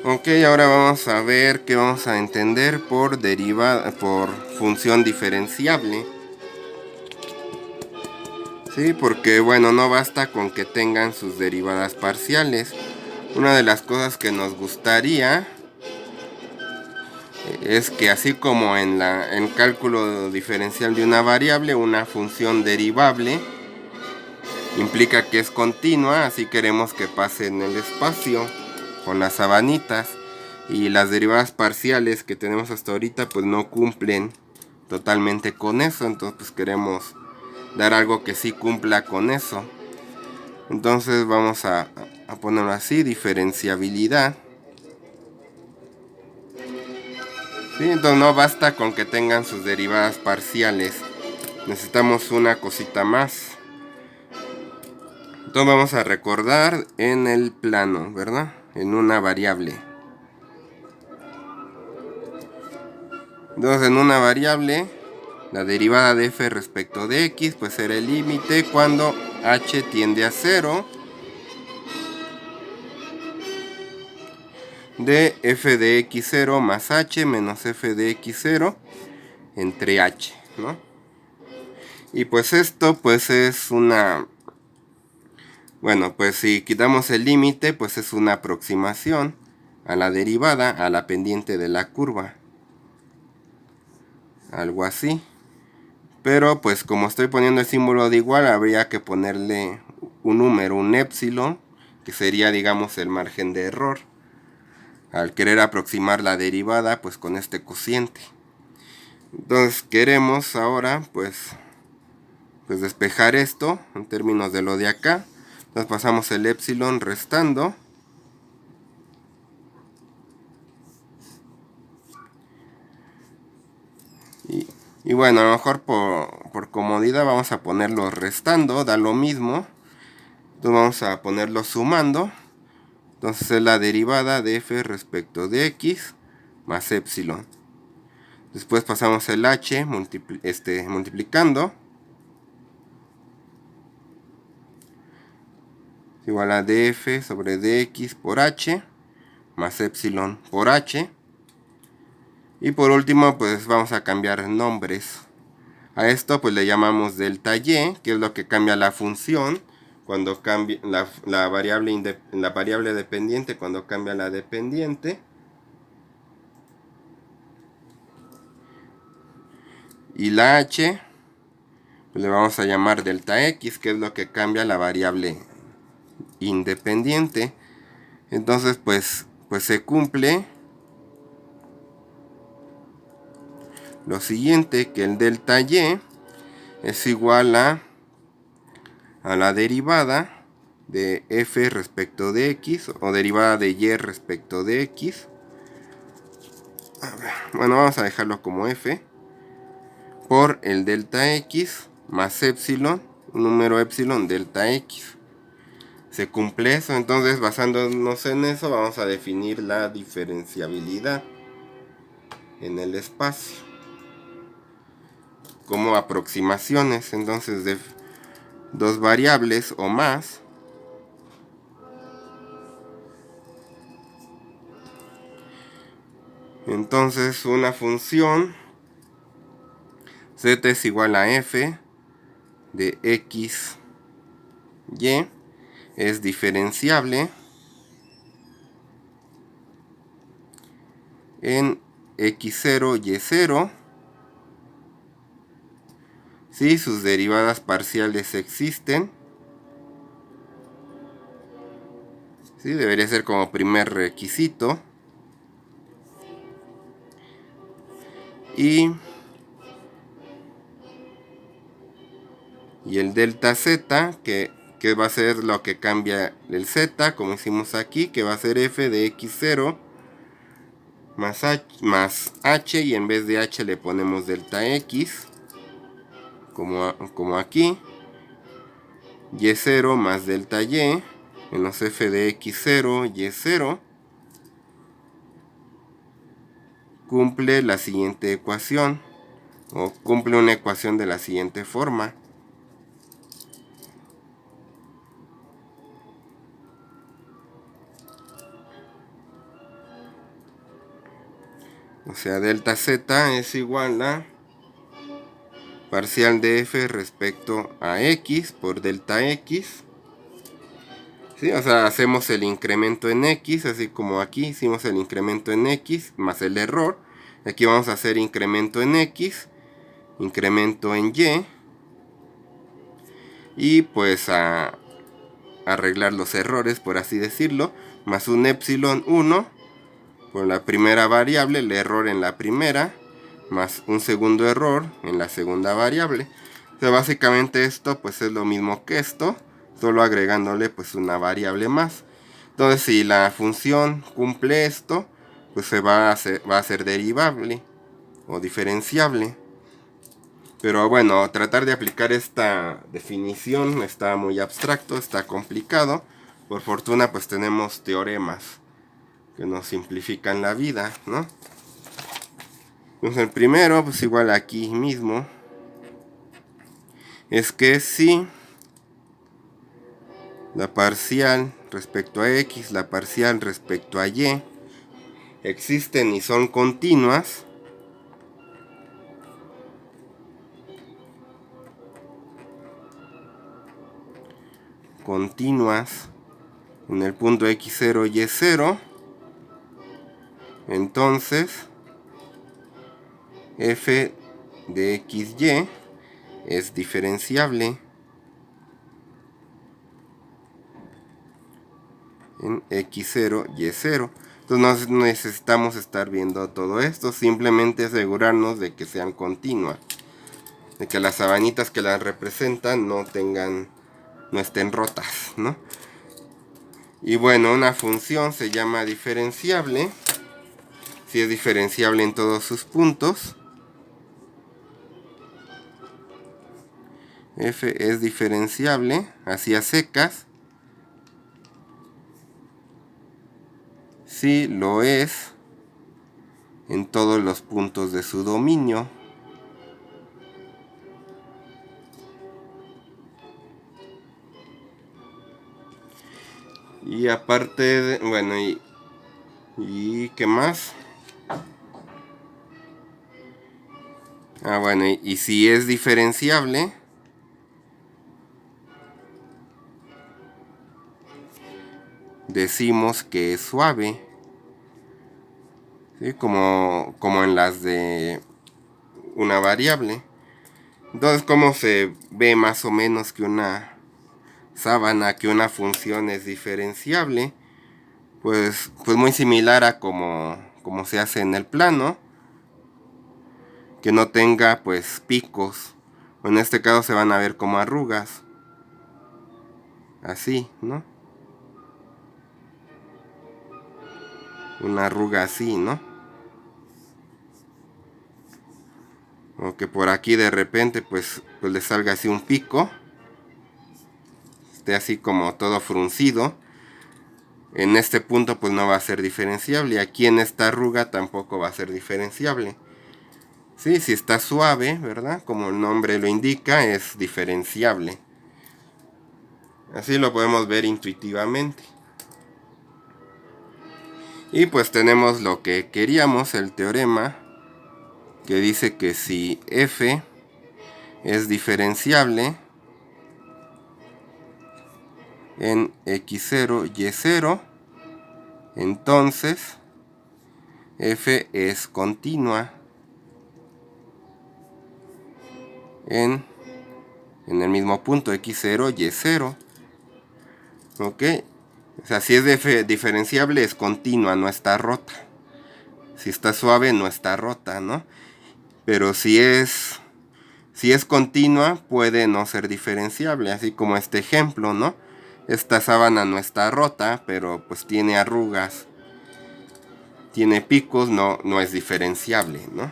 Ok, ahora vamos a ver qué vamos a entender por por función diferenciable. Sí, porque bueno, no basta con que tengan sus derivadas parciales. Una de las cosas que nos gustaría es que así como en cálculo diferencial de una variable, una función derivable implica que es continua, así queremos que pase en el espacio con las sabanitas, y las derivadas parciales que tenemos hasta ahorita pues no cumplen totalmente con eso, entonces pues queremos dar algo que sí cumpla con eso. Entonces vamos a ponerlo así, diferenciabilidad. ¿Sí? Entonces no basta con que tengan sus derivadas parciales, necesitamos una cosita más. Entonces vamos a recordar en el plano, ¿verdad? En una variable. Entonces en una variable, la derivada de f respecto de x, pues será el límite cuando h tiende a 0 de f de x0 más h menos f de x0 entre h, ¿no? Y pues esto pues es una... Bueno, pues si quitamos el límite, pues es una aproximación a la derivada, a la pendiente de la curva. Algo así. Pero pues como estoy poniendo el símbolo de igual, habría que ponerle un número, un épsilon, que sería, digamos, el margen de error, al querer aproximar la derivada pues con este cociente. Entonces queremos ahora pues despejar esto en términos de lo de acá. Entonces pasamos el épsilon restando. Y bueno, a lo mejor por comodidad vamos a ponerlo restando, da lo mismo. Entonces vamos a ponerlo sumando. Entonces es la derivada de f respecto de x más épsilon. Después pasamos el h multiplicando. Igual a df sobre dx por h más épsilon por h. Y por último pues vamos a cambiar nombres. A esto pues le llamamos delta y, que es lo que cambia la función cuando cambia la variable dependiente, cuando cambia la dependiente. Y la h pues le vamos a llamar delta x, que es lo que cambia la variable independiente. Entonces pues se cumple lo siguiente, que el delta y es igual a la derivada de f respecto de x, o derivada de y respecto de x. Bueno, vamos a dejarlo como f por el delta x más épsilon, un número épsilon delta x. Se cumple eso, entonces basándonos en eso vamos a definir la diferenciabilidad en el espacio como aproximaciones, entonces de dos variables o más. Entonces una función z es igual a f de x y es diferenciable en x0 y0 si sus derivadas parciales existen. ¿Sí? Debería ser como primer requisito. Y el delta z, que va a ser lo que cambia el z, como hicimos aquí, que va a ser f de x0 más h, y en vez de h le ponemos delta x, como aquí, y0 más delta y, menos f de x0, y0, cumple la siguiente ecuación, o cumple una ecuación de la siguiente forma. O sea, delta z es igual a parcial de f respecto a x por delta x. ¿Sí? O sea, hacemos el incremento en x, así como aquí hicimos el incremento en x más el error. Aquí vamos a hacer incremento en x, incremento en y. Y pues a arreglar los errores, por así decirlo, más un epsilon 1 por la primera variable, el error en la primera, más un segundo error en la segunda variable. O sea, básicamente esto pues es lo mismo que esto, solo agregándole pues una variable más. Entonces si la función cumple esto, pues se va a ser derivable o diferenciable. Pero bueno, tratar de aplicar esta definición está muy abstracto, está complicado. Por fortuna pues tenemos teoremas que nos simplifican la vida, ¿no? Entonces el primero, pues igual aquí mismo, es que si la parcial respecto a x, la parcial respecto a y, existen y son continuas, en el punto x0, y0, entonces f de xy es diferenciable en x0, y0. Entonces no necesitamos estar viendo todo esto, simplemente asegurarnos de que sean continuas, de que las sabanitas que las representan no estén rotas, ¿no? Y bueno, una función se llama diferenciable si es diferenciable en todos sus puntos. F es diferenciable así a secas si lo es en todos los puntos de su dominio. Y aparte de, bueno, y ¿qué más? Bueno, y si es diferenciable decimos que es suave, ¿sí? Como en las de una variable. Entonces, ¿cómo se ve más o menos que una sábana, que una función es diferenciable? Pues muy similar a como se hace en el plano, que no tenga pues picos, o en este caso se van a ver como arrugas, así, ¿no? Una arruga así, ¿no? O que por aquí de repente pues le salga así un pico, esté así como todo fruncido. En este punto pues no va a ser diferenciable, y aquí en esta arruga tampoco va a ser diferenciable. Sí, si está suave, ¿verdad? Como el nombre lo indica, es diferenciable. Así lo podemos ver intuitivamente. Y pues tenemos lo que queríamos, el teorema, que dice que si f es diferenciable en x0, y0, entonces f es continua en el mismo punto x0, y0. ¿Ok? O sea, si es diferenciable es continua, no está rota. Si está suave no está rota, ¿no? Pero si es continua puede no ser diferenciable, así como este ejemplo, ¿no? Esta sábana no está rota, pero pues tiene arrugas, tiene picos, no es diferenciable, ¿no?